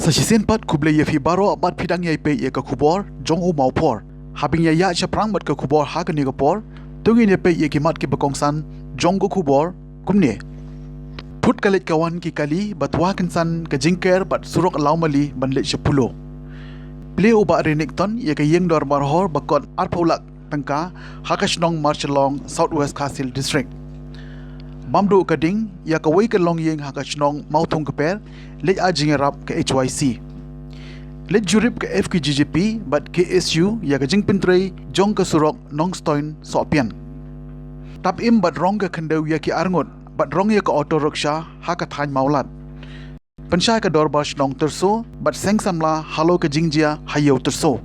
Sa sisin pat kuble ye fi baro bat pidang ye pe ye ka kubor jong u mau por. Habing ya chaprang bat ka kubor ha ka ni ka por. Tungin ye pe ye ki mat ki bakongsan jong go kubor kumne. Put kalit kawan ki kali batwa kinsan ka jingker bat surok laumali ban le sepulo. Ple uba renikton ye ka yeng dor barhor bakot arpaulak tangka hakashnong marchalong Southwest Kasil District. Bamdu kading ya ka wei ka long yeng hakashnong mautung keper le ajing rap ka HYC. Le jurip ka FKGGP bat KSU ya ka jing pintrei jong ka surok nongstoin sopian. Tap im bat rong ka kendau ya ki arngot bat rong ya ka auto rickshaw ha ka thain maulat. Pensyai ka dorbar shnong terso bat seng samla halo ka jingjia hayo terso.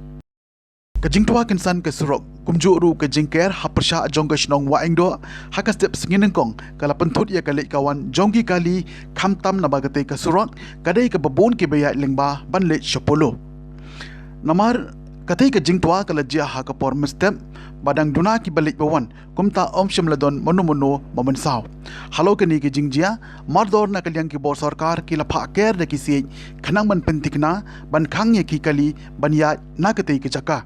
Ka jingtua kinsan ka surok kumju ru ka jingker ha persha jong ka shnong wa engdo ha ka step singin kong kala penthut ya ka le kawan jongki kali khamtam na bagate ka surok kadai ka babon ki beya lingba ban le shopolo. Namar katai ka jingtua kala jia ha ka por step badang duna ki balik bawan kumta om shimladon mono mamensaw halo kani ki jingjia mardor na kalyang ki bor sarkar ki lapha ker de ki si khanang ban pentikna ban khang ye ki kali ban ya na katai ki jaka.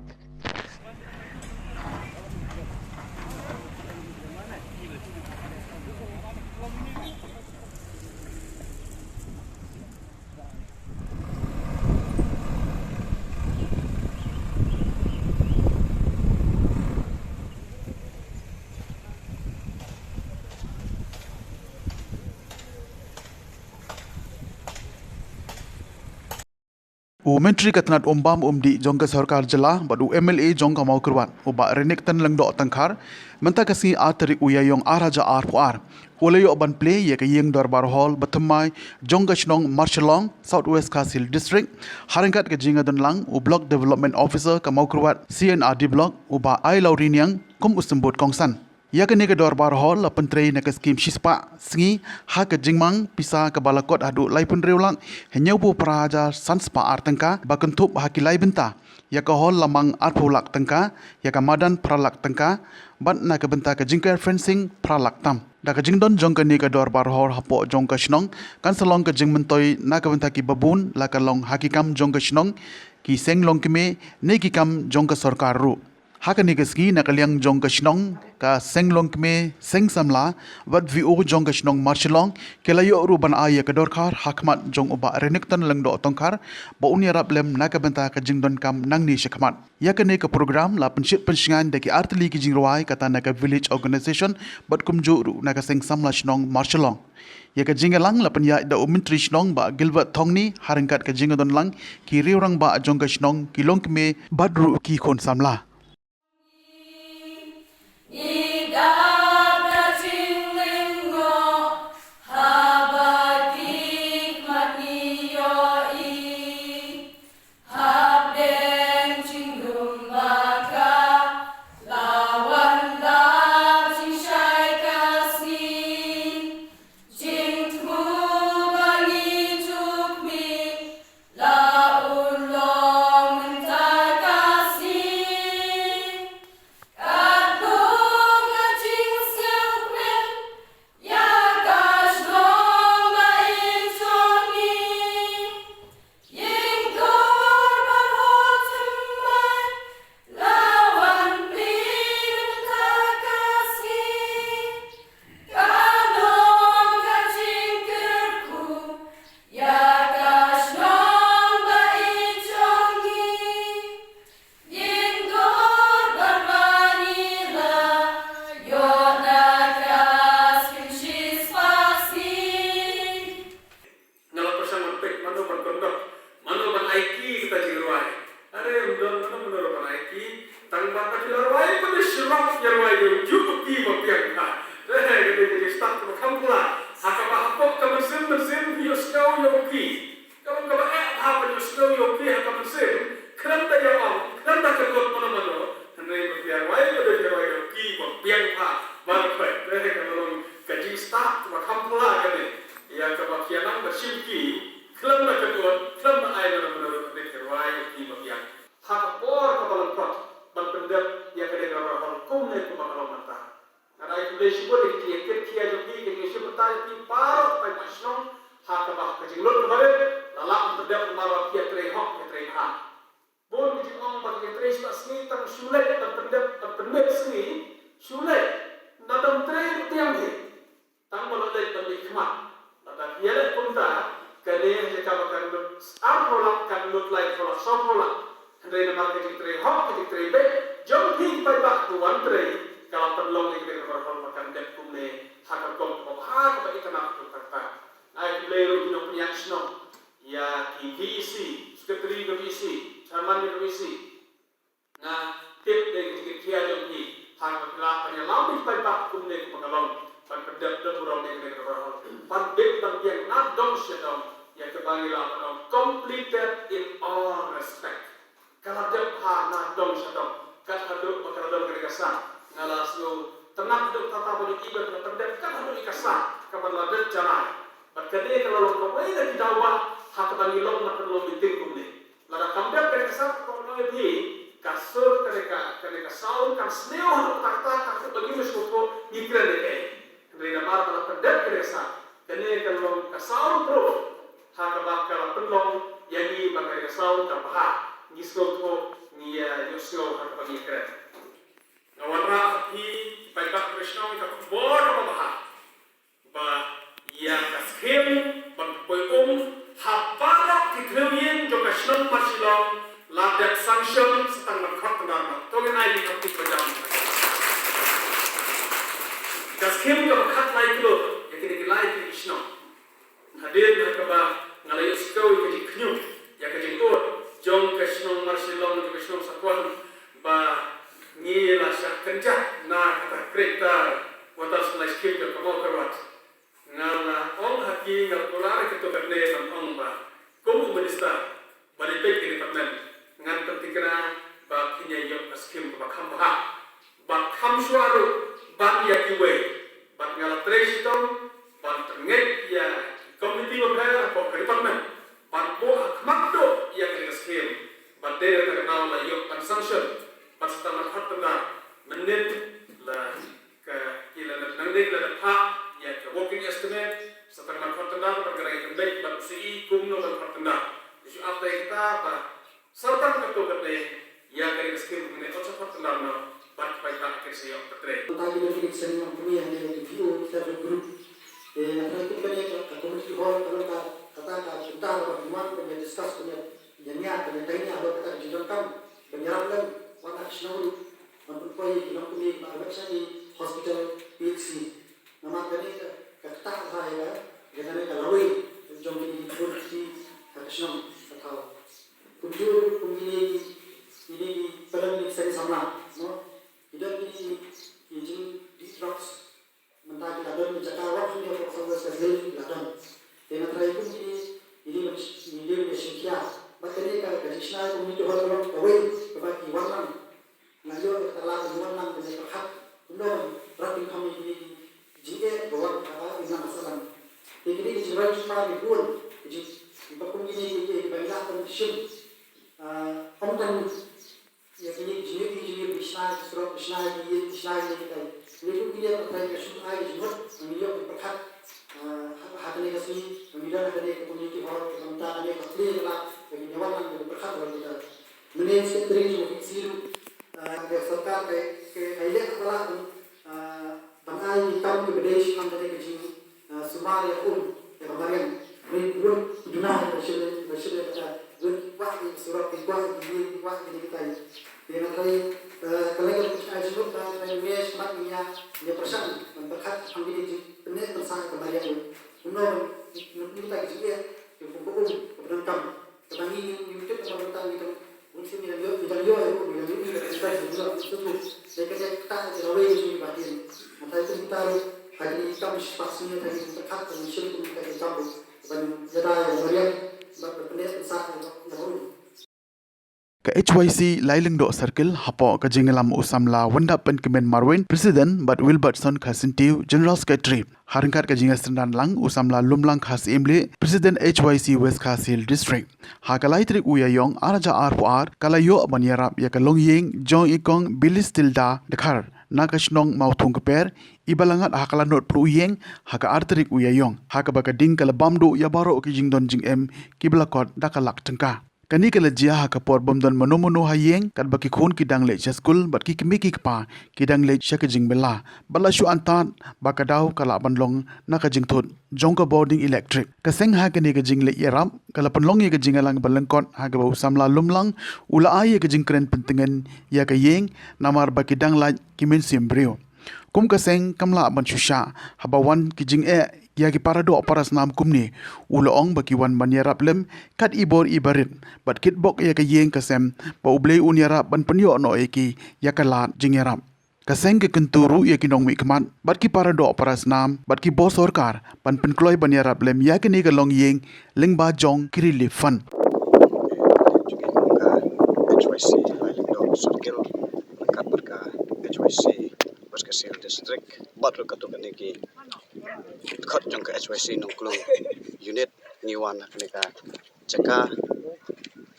Menteri Katanat Umbam Umdi Jongka Sarkar Jela badu MLA Jongka mau kurwan uba renik tan lengdo tangkar menta kasi atrik uya yong araja ar ulayo ban play ye ka yeng darbar hall batamai Jongka Shnong Marchalong Southwest Kasil District haringkat ke jinga dan lang u block development officer ka mau kurwan CNRD block uba ai lauriniang kum usembut kongsan. Ya ka nega dorbar hall la pentrei na ka skim shispa singi ha ka jingmang pisa ka balakot adu lai pun reulang henyau pu praja sanspa artengka bakentup ha ki lai benta ya ka hall lamang arpulak tengka ya ka madan pralak tengka ban na ka benta ka jingker fencing pralak tam da ka jingdon jong ka nega dorbar hall hapo jong ka shnong kan salong ka jingmentoi na ka benta ki babun la ka long hakikam jong ka shnong ki seng long kime ne ki kam jong ka sarkar ru haka ni kaski na kalyang jong ka shnong ka senglong kme seng samla wat VO jong ka shnong marchalong kelayo ru ban aya ka dorkar hakmat jong uba reniktan lengdo tongkar ba unya rablem na ka benta ka jingdon kam nangni shakmat ya ka ne ka program la penshit penshingan de ki artli ki jingrawai kata na ka village organization bat kumju ru na ka seng samla shnong marchalong ya ka jingalang la penya da umentri shnong ba Gilbert Thongni haringkat ka jingadon lang ki riurang ba jong ka shnong ki long kme badru ki khon samla. Hak kebah kecil lu kemarin, lalang terdap kemarin so pula Andre na market tre hok ke tre be jom hi pai ba tuan tre kalau perlu ini berhormat makan dep kumne hakam kom ha ko ba ikana tu kata ai plero no priaksno ya ki VC secretary of VC chairman of VC na tip de ki kia jom hi hakam la pa lau ni pai ba kumne ko magalong pan pedap de burong de ne berhormat pan big bang yang na dong shedong ya ke bangila completed in all respect kalau dia na dong shedong kat hadu bakal kerjasama ngala slow tenang duk tata bagi ibadah na pendek kan hadu ikasa kapan ladet janai berkede kalau lo kau ini tidak ubah hak bagi lo nak lo bitin kumne lada kambek kerjasama kau lo lebih kasur kerja saun kan sneo hadu takta kan bagi mesuko ikran deh kerja mar kalau pendek kerjasama kene kalau kasaun pro hak bakal pelong yangi bakal kasaun kapah ngisko ni yosyo hak bagi ikran Nawarra hi baiklah Krishna ka kubor mabaha ba ya kaskim ban poium hapara kithrewien jo Krishna masilong ladak sanction setang nakhatna to gen ai ka tu pajam kaskim ka khat lai kilo yakini lai Krishna hadir ka ba ngalay skau ka dikhnyu ya ka jingor jong Krishna masilong jo Krishna sakwan ba ni rasa kerja na kata kereta watas mulai skim ke kamu kerwat ngala ong haki ngal kular ke to berne sam ong ba kumu minister bari pek ni patmen ngan pentingna ba kinya yo skim ba kham suaru ba ya kiwe ba ngala tresitong ba terngek ya komiti ba ko keripatmen ba bo akmakdo ya ke skim ba dere ta na la yo consumption Pasta makhatna menit la ka ila nangdik la pa ya ka working estimate setang makhatna perkara kendek bab CI kumno makhatna isu apa kita ba serta ketu kete ya kari skim menit ocha khatna no bat pai ta ke se yo petre tadi dari section yang punya hanya review kita grup nanti kita punya community hall kalau kata kita bagaimana punya discuss punya jamiah punya tanya atau kita dijangkau penyerapan wana Krishnaulu manpoi kinakuni marbachani hospital PHC nama kani kakta thaiga gedane kalawai jomini purti Krishna kathau kunjur kumini ini pelan sari sama no idan ini injin drugs mentah ladan jaka waktu dia proses sekali ladan dan terakhir ini mesinkia Bakari ka Krishna community hall away bagi warnam lalu telah warnam dengan terhad undang rating kami ini jika bawa apa ina masalah ini dijual cuma ribuan jadi bakum ini banyak condition konten ya ini jadi Krishna ini kita itu dia terkait dengan ai jumlah miliar terhad hatani kasih miliar dari community hall tentang ada clear lah bagi nyawa yang berhak bagi kita. Menit sekretari juga siru serta ke highlight adalah bangai tahun ke Pradesh yang dari kecil Sumar ya yang kemarin ribuan dunia bersyukur pada wah surat kuat ini wah ini kita ini nanti kalau kita sebut dan mes maknya dia persan berhak ambil di penet bersama kemarin uno kita juga yang pokok berangkam Kebangi YouTube tentang itu mungkin video itu kita juga itu saya kita tahu itu batin maka itu kita hari kami pastinya dari terkat dan syukur kita campur dan jeda yang berpendapat besar yang Ka HYC Lailingdo Circle hapo ka jingalam usamla wanda pen kemen Marwin President but Wilbertson Khasintiu General Secretary haringkat ka jinga sendan lang usamla lumlang khas imle President HYC West Khasil District hakalai trik uyayong araja R4 kalayo banyarap ya ka longyeng jong ikong bilis tilda dekhar nakashnong mauthung keper ibalangat hakala not pruyeng haka artrik uyayong haka baka ding kala bamdo ya baro ki jingdon jing em kiblakot dakalak tengka Kani kala jia ha kapor bomdon manomono hayeng kat baki khon ki dang le chaskul bat ki kimi ki pa ki dang le shakajing bela bala shu antan bakadau kala banlong na ka jing thot jongka boarding electric kaseng ha kani ka jing le yaram kala panlong ye ka jing alang balangkot ha ka bau samla lumlang ula ai ka jing kren pentengen ya ka yeng namar baki dang la kimin simbrio kum kaseng kamla ban shusha habawan ki jing ya ki parado paras nam kumni ulo ong baki wan banyarap lem kat ibor ibarit bat kit bok ya ka yeng kasem pa ublei unyara ban penyo no eki ya ka lat jingyarap kaseng ke kenturu ya ki nong mi kemat bat ki parado paras nam bat ki bos sorkar ban penkloi banyarap lem ya ki ni ka long yeng ling ba jong kiri li fan HYC Lindong Circle dekat berka HYC Berkesir District Batu Katuk Niki Kot jong ke HYC Nongklung unit Niwan Nika Ceka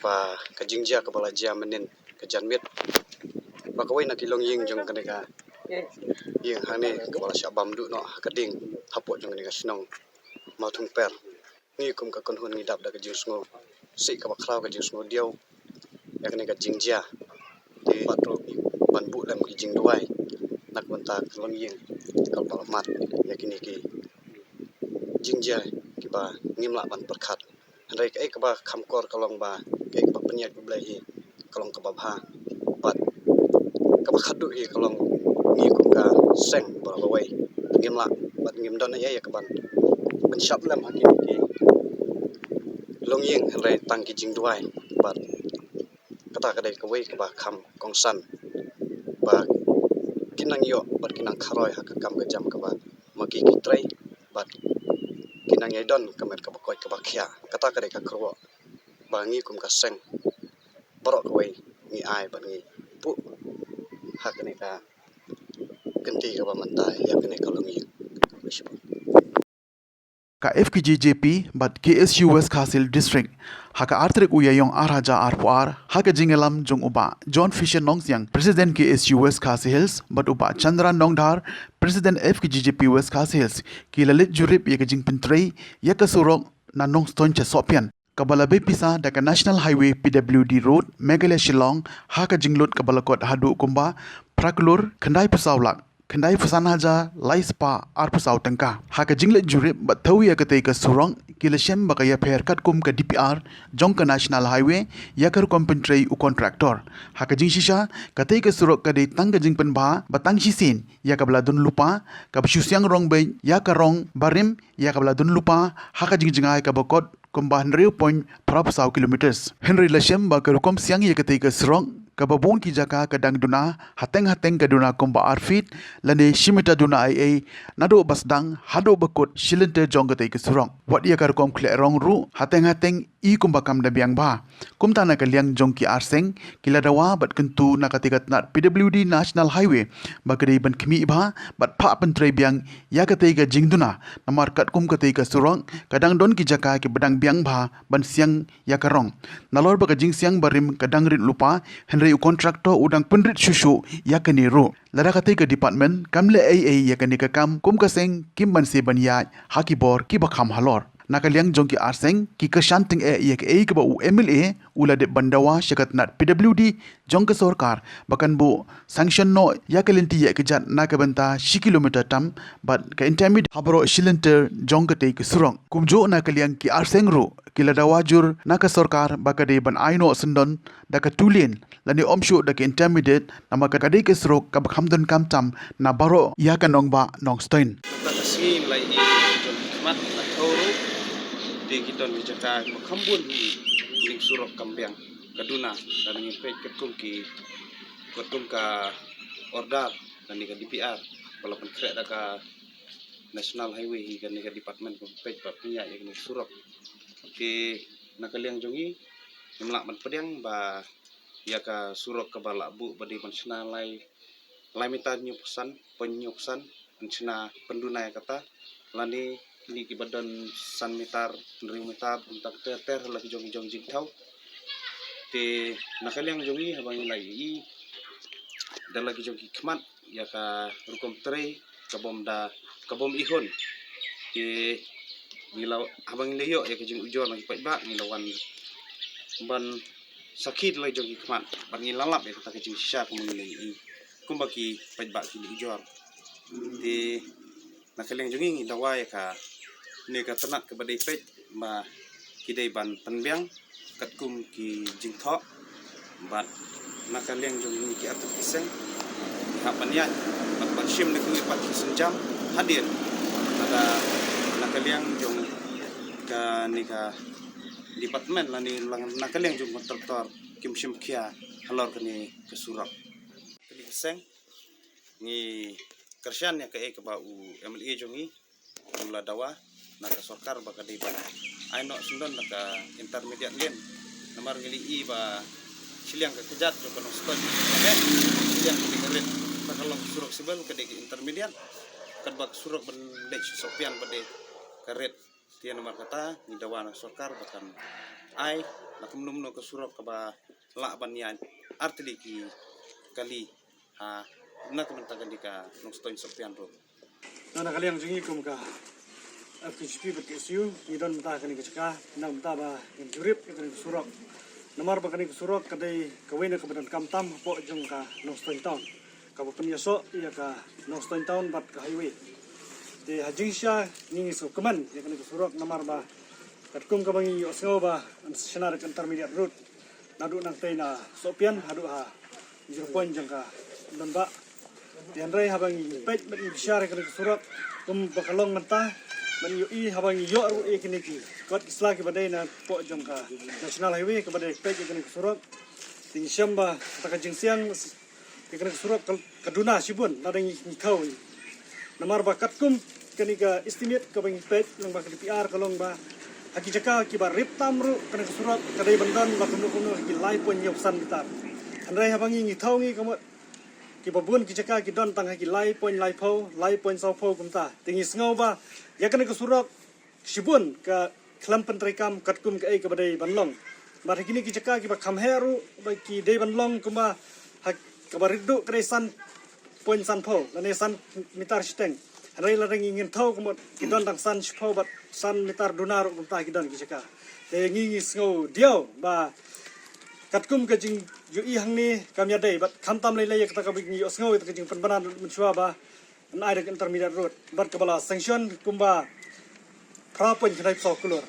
pa kajingja kepala jia menin kejanmit pakawai nak ilong ying jong kenika ying hane kepala syabam du no kading hapok jong kenika sinong matung per ni kum ka konhun ngidap da kajing sungo si ka bakrau kajing sungo diau ya kenika jingjia di patro banbu lam kijing duai nak benta kelong ying kal palamat ya kini ki jingjia ki ba ngimla ban perkhat handai ka ba khamkor kalong ba ke ba penyak blai kalong ka ba bat ka ba khadu hi kalong ni ku ka seng ba wai ngimla bat ngim don ya ya ka ban bensyap lam hakini ki long ying handai tang kijing duai bat kata kadai ka wai ka ba kham kongsan ba kinang yo bat kinang kharoi ha ka kam ka jam ka ba maki ki trai bat kinang yai don kamet ka ba koi ka ba khia kata kadai ka kro ba ngi kum ka seng borok ka wai ngi ai bat ngi pu ha ka ne ka kenti ka ba manta ya ka ne ka lungi ka FKJJP bat KSU West Kasil District haka artrek uyayong araja arpuar haka jingelam jong uba John Fisher Nongsiang President KSU West Kasil Hills bat uba Chandra Nongdhar President FKJJP West Kasil Hills kilalit jurip ya jing pintrei ya kasurok na Nongston cha sopian kabala pisa daka National Highway PWD Road Meghalaya Shillong haka jinglot kabalakot hadu kumba praklur khandai pasaulak Kendai pesan haja laispa arpusau tengka. Haka jinglet jurip bat tahu ya ketai ke surong kila shem bakaya perkat kum ke DPR jong ke National Highway ya ke kompentrai u kontraktor. Haka jing shisha ketai ke surok ke tang ke jing penba batang shisin ya ke beladun lupa ke besyusiang rong bay ya ke rong barim ya ke beladun lupa haka jing jingai ke bakot kumbah 0.4 kilometers. Henry Lashem bakar kom siang ya ketai ke surong kababon ki jaka kadang duna hateng kaduna komba arfit lane shimita duna ai nado basdang hado bakot shilente jongate ke surong wat ya kar kom kle rong ru hateng i komba kam da biang ba kumta na kaliang jongki arseng kila dawa bat kentu na katigat nat PWD National Highway bakari ban khmi ba bat pha pan tre biang ya kate ga jingduna namar kat kum kate ka surong kadang don ki jaka ke badang biang ba ban siang ya karong nalor ba ka jing siang barim kadang rit lupa henry kontraktor udang penrit shushu yakani ro lara kate ke department kamle AA yakani ka kam kum kaseng kim ban se ban ya hakibor ki bakham halor nakaliang jongki arseng ki kashanting yak ke ba MLA ula de bandawa shakat nat PWD jongka sarkar bakan bu sanction no yakalenti yak jat nakabanta 1 kilometer tam but ka intermediate habro shilenter jongka te ke surong kumjo nakaliang ki arseng ro kila dawajur naka sarkar bakade ban aino sendon daka tulien lani omshu daka intermediate nama kadai ke surok ka bakhamdon kam tam na baro yakanong ba nong stein kasi lai mat atoro di kiton di jaka makhambun ning surok kambiang kaduna dan ngipet ketum ka order dan ni ka DPR walaupun krek ka National Highway hi kan ni ka department pet papinya yang ni surok di nakaliang jongi nimlak man pedang ba ya ka surok ka balak bu badi mansna lai mitar nyupsan penyuksan mansna penduna kata lani ni ki badan san mitar 1 mitar untuk ter lagi jong jing tau te nakaliang jongi habang lai dan lagi jong kmat ya ka rukom tre kabom ihon ke bila habang leyo ya ke jing ujon lagi pat ba ni lawan ban sakit lai jogi kman ban ngi lalap ya kata kecing sya kemudian i kumbaki pajbak kili jor di nakaleng jogi ngi dawa ya ka ne ka tanak ke badai pej ba kidai ban penbiang kat kum ki jingtho bat nakaleng jogi ki atuk kiseng hapanya bat shim ne ku pat kisenjam hadir ada nakaliang jong ka ni ka department la ni lang nakaliang jong kontraktor kim shim kia halor kani ke surak kali keseng ni kersian ya ke ba u MLA jongi mula dawa naka sorkar ba ka deba ai no sundon naka intermediate game nomor ngili i ba siliang ke kejat jo kono skon siliang ke ngarit pakalong surak sebel ke intermediate kan bak surak ben lek sopian bade karet tian nomor kata ni dawana sorkar bahkan ai nak menum no ke surak ke ba la ban ya artili ki kali ha nak mentakan dika nong stoin sopian ro na kaliang jingi kum ka FTCP bet isu ni don menta kan ke caka nang menta ba yang jurip itu ke surak nomor ba kan ke surak kadai kawena ke badan kamtam po jong ka nong stoin town ka ba penyaso ya ka nong stoin town bat ka highway de hajingsha ni so keman ya kan ke surak nomor ba kat kum ka bangi osngo ba senar ke intermediate road nadu nang tena sopian hadu ha 0 point jang ka don ba Tian rai habang pej ban bisyara kan ke surat kum bakalong mentah ban i habang yo ru e kini ki kot isla ke badai na po jong ka national highway ke badai pej kan ke surat ting syamba ta ka jingsiang ke kan ke surat kaduna sibun ladang ni kau namar bakat kum kani ka estimate ka bang pej lang ba DPR kalong ba haki jaka ki ba rip tamru kan ke surat kadai bandan ba kuno ki lai pon yopsan bitar andrai habang ni thau ngi kamot ki babun ki jaka ki don tang ki lai point sau po kumta tingi sngo ba ya kan ke surak sibun ka klam pentrikam katkum ke ai ke badai banlong ba kini ki jaka ki ba khamheru ba ki dei banlong kuma ka ba riddu kresan point san po lane san mitar steng rai la ring ingin thau kuma ki don tang san po ba san mitar dunar kumta ki don ki jaka te ngi sngo dio ba katkum ke jing yu i hang ni kam ya dei bat khamtam lai lai kata ka bigi osngau it ke jing penbanan menchua ba nai de intermediate road bat ka bala sanction kumba pra pon khnai so kulur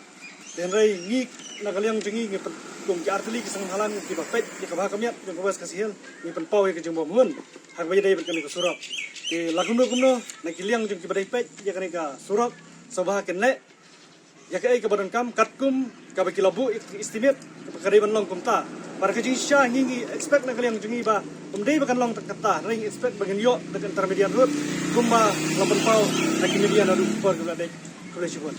den rai ngi nakaliang jingi ngi kum ki artili ki sang halan ki ba pet ki ka ba kamyat jong ka bas ka sihel ngi pen pau ke jing bom hun hak ba dei bat kan ka surak ki lagumno kumno na ki liang jong ki ba dei pet ya kan ka surak sabah ken le ya ka ai ka badan kam katkum ka ba ki labu estimate ka dei ban long kumta para ka jing sya ngi expect na kaliang jingi ba umdei bakan long kata ring expect bagan yo de intermediate road kumba laban pau na kinibian adu por ka dei kolesibon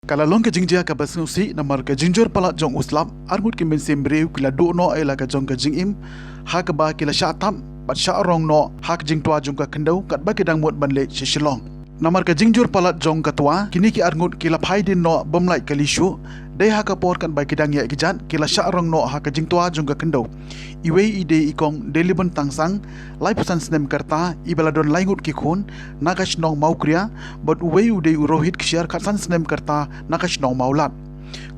Kalalong ke jingjia ka basnusi namar ka jingjor palat jong uslap armut ki men sembreu kila do no ela ka jong ka jingim ha ka ba kila syatam bat syarong no hak jing tua jong ka kendau kat ba kedang mot ban le shishilong namar ka jingjor palat jong ka tua kini ki arngut kila phaidin no bomlai kalishu dai ha ka por kan ba kedang ya gijan kila syarong no ha ka jing tua jong ka kendau iwe ide ikong delibon tangsang lai pusan snem karta ibaladon laingut ki khun nakash nong maukria but uwe ude rohit kshar khatsan snem karta nakash nong maulat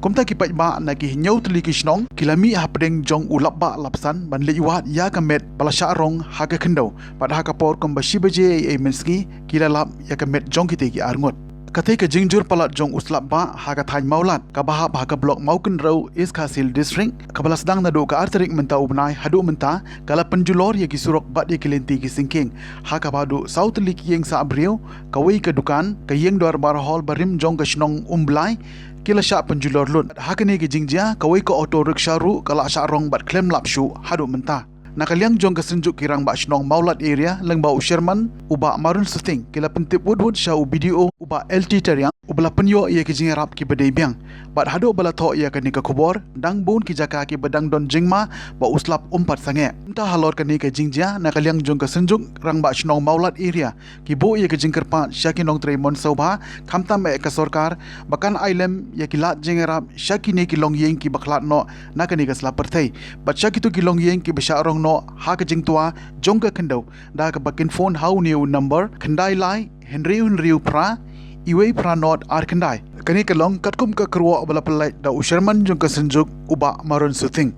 kumta ki pajba na ki nyau tli ki snong kilami hapdeng jong ulap ba lapsan ban le iwat ya kamet pala syarong ha ka kendau pad ha ka por kom ba shibaje e menski kilalap ya kamet jong ki te ki arngot Kathai ka jingjur palat jong uslap ba ha ka thai maulat ka bahap ha ka blok mauken rau is khasil district kabala sedang nado ka arterik menta ubnai hadu menta kala penjulor ya ki surok bat ya kilenti ki singking ha ka badu south lik yeng sa abriu ka wei ka dukan ka yeng dor bar hall barim jong ka snong umblai kila sya penjulor lut ha ka ne ki jingjia ka wei ka auto rickshaw ru kala sya rong bat klem lapshu hadu menta nakaliang jong ka senjuk kirang ba snong maulat area leng ba Sherman uba marun susting kila pentip woodwood sya video uba LT tariang ubala penyo ia ki jingarap ki bedai biang bat hado bala tho ia ka ni ka khobor dang bun ki jaka ki bedang don jingma ba uslap umpat sange entah halor ka ni ka jingjia nakaliang jong ka senjuk rang ba snong maulat area ki bo ia ka jingkerpa sya ki nong tremon soba khamtam e ka sarkar bakan ailem ia ki lat jingarap sya ki ni ki long yeng ki baklat no nakani ka slap perthai bat sya ki tu ki long yeng ki besarong no ha ka jing tua jong ka kendau da ka bakin phone how new number khandai lai henry pra iwei pranot arkandai kani kalong katkum ka kerwa bala pelai da usherman jong ka senjuk uba maron suting.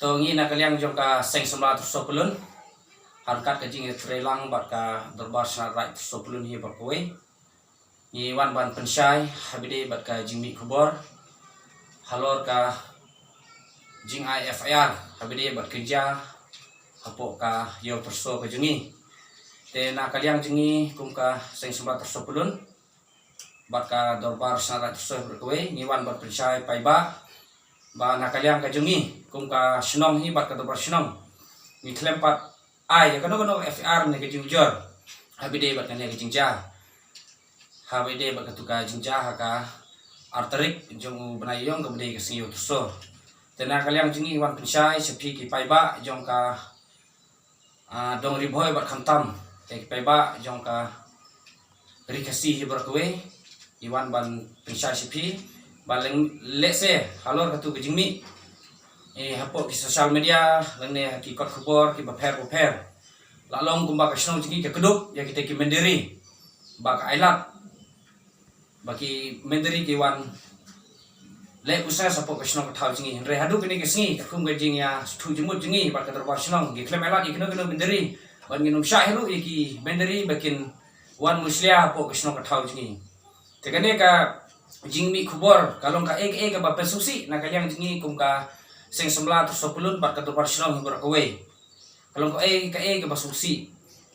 Tongi na kaliang jong ka seng semla tersopulun harkat ka jing trelang bat ka darbar sana right tersopulun hi bakwe ni wan ban pensyai habide bat ka jing mi kubor halor ka jing IFIR habide bat kerja hapo ka yo terso ka jungi te na kaliang jungi kum ka seng semla tersopulun bat ka darbar sana right terso bakwe ni wan ban pensyai paiba ba na kaliang ka jungi kum ka shnong hi bat ka darbar shnong ni klempat ai ka no FR ne ka jingjor habide bat ka ne ka jingja habide bat ka tuka jingja ha ka arterik jong benayong ka bede ka siyo tuso tena kaliang jingi wan pensai sepi ki paiba jong ka dong riboy bat khantam te ki paiba jong ka rikasi hi berkwe iwan ban pensai sepi baleng lese halor ka tu ka jingmi hapo ki social media langne ki kot khubor ki baper la long kumba ka shnong jingi ka keduk ya kita ki mendiri ba ka ailat baki mendiri ki wan le usah sapo ka shnong ka thau jingi re hadu kini ki singi ka kum ga jing ya thu jimut jingi ba ka darbar shnong ki klem ailat ikno mendiri ban nginum syahiru ki mendiri bakin wan muslia hapo ka shnong ka thau jingi tegane ka jingmi khubor kalong ka ek ka ba pesusi na kaliang jingi kum ka seng semla tersopulun bat ka darbar shnong hi berkwe kalau ko ka basusi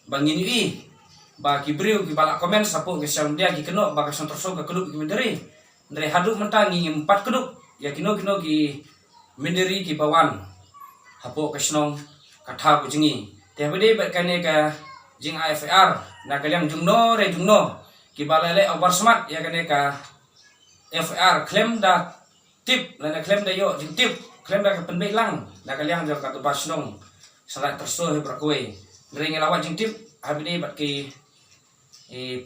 bangin ui ba kibriu ki balak komen sapo ke social media ki keno ba ka terso ka keduk ki menderi ndre haduk mentangi empat keduk ya kino ki menderi ki bawan hapo ke snong katha ku jingi te bede ba kane ka jing IFR na kaliang jungno ki balale obar smart ya kane ka FR claim da tip lana claim da yo jing tip claim da ka penbek lang na kaliang jo ka darbar shnong salat terso he berkwe ngring lawan jing tip habide bat ki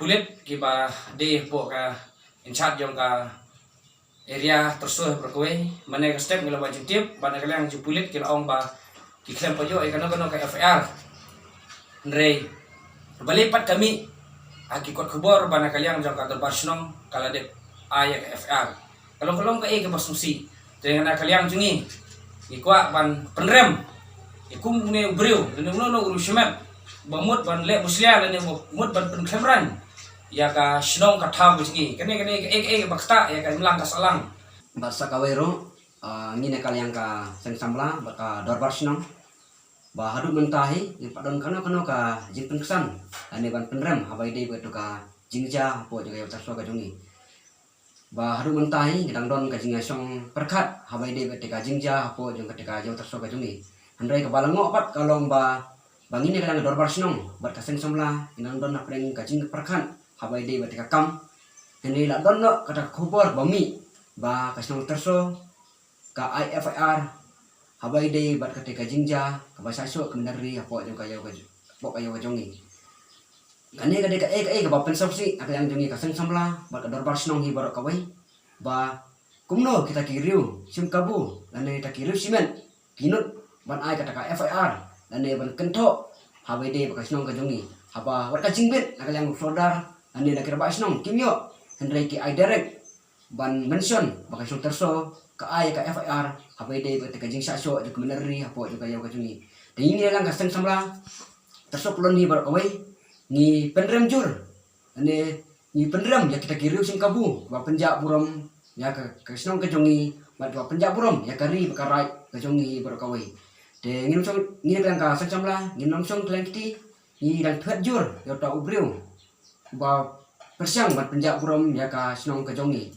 pulit ki ba de po ka in charge jong ka area terso he berkwe mane ka step ngelawan jing tip bana kaliang ju pulit ki laong ba ki klem pajo e kano ka FR ngre balipat kami aki kot khubor bana kaliang jong ka darbar shnong kala de aya ka FR kalong ka ka basusi dengan kaliang jungi ikwa ban penrem ikum ne ubriu ne no urushimat bamut ban le muslia ne mut ban pen khamran ya ka shnong ka thau jingi kene ek bakta ya ka mlang ka salang basa kawero ngine kaliang ka seng samla baka dorbar shnong ba hadu mentahi ni padon kano ka jipun kesan ane ban penrem habai dei betu ka jingja po juga yo taswa ka jungi ba hadu mentahi ngidang don ka jinga song perkat habai dei betu ka jingja po jung ketika yo taswa ka jungi Andai ka balango pat kalong ba bangini kadang dorbar shnong bat kaseng samla inang don apreng kacing perkan habai dei bat ka kam ini la don no kata khubor bami ba kasnong terso ka IFIR habai dei bat ketika jingja ka basaso kemendari apo jong kayo ka jongi kani ka deka ka ba pensopsi ada yang jongi kaseng samla bat ka dorbar shnong hi barok kawai ba kumno kita kiriu sim kabu lane ta kiriu simen kinut ban ai kata ka FIR dan ban kento habai de bakas nong ka jongi haba wat ka jingbit na kalang flodar ane na kira ba snong kimyo hendrai ki ai direct ban mention bakas nong terso ka ai ka FIR habai de bat ka jing saso ju kemeneri hapo ju ka yo ka jongi de ini lang ka seng samla terso plon ni bar kawai ni penrem jur ane ni penrem ya kita kiriu sing kabu ba penjak buram ya ka snong ka jongi bat ba penjak buram ya kari bakarai ka jongi bar kawai de ngin song ngin kan ka sang samla ngin nong song klan kiti ni dan phet jur yo ta ubriu ba persiang bat penjak buram ya ka snong ka jongi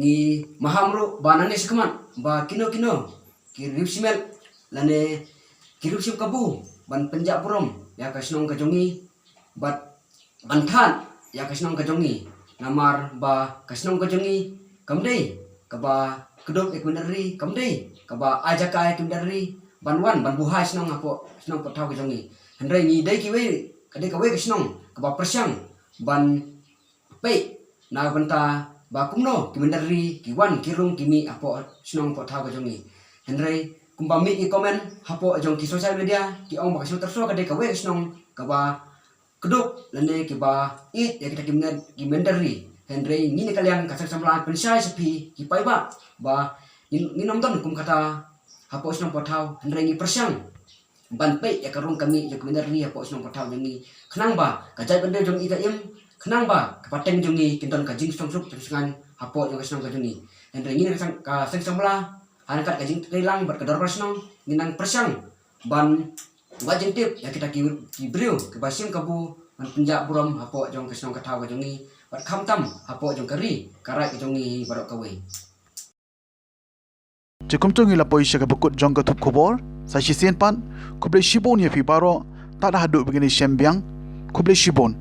ni mahamru banane sikeman ba kino kirip simel lane kirip sim kabu ban penjak buram ya ka snong ka jongi bat bantan ya ka snong ka jongi namar ba ka snong ka jongi kamdei ka ba kedok ekmeneri kamdei kaba ajaka ay kimdari banwan ban buhay snong apo snong pothaw ka jongi hendrai ni dai kiwe kade kawe ka snong kaba persyang ban pe na banta ba kumno kimdari kiwan kirung kimi apo snong pothaw ka jongi hendrai kumbami ki komen hapo jong ki social media ki ong ba snong terso kade kawe snong kaba keduk lene ki ba it ya kita kimendari Henry ni kalian kasang samlan pensai sepi ki pai ba ni nonton kum kata hapo isnom potau Henry ni persiang ban pe ya karung kami ya kimendari hapo isnom potau ni kenang ba kajai benda jong ika im kenang ba kapateng jong ni kinton kajing song sup dengan hapo jong isnom kajung ni Henry ni kasang samla anakat kajing telang berkedor persnong nginang persiang ban wajin tip ya kita kibriu ke basim kabu man penjak buram hapo jong kesnong katau ka jongi bat kham tam hapo jong kari karai ka jongi barok kawe Cikum tungi la poisya ka bukut jong ka tup kubor sa sisien pan kuble shibon ya fi baro tak ada haduk begini sembiang kuble shibon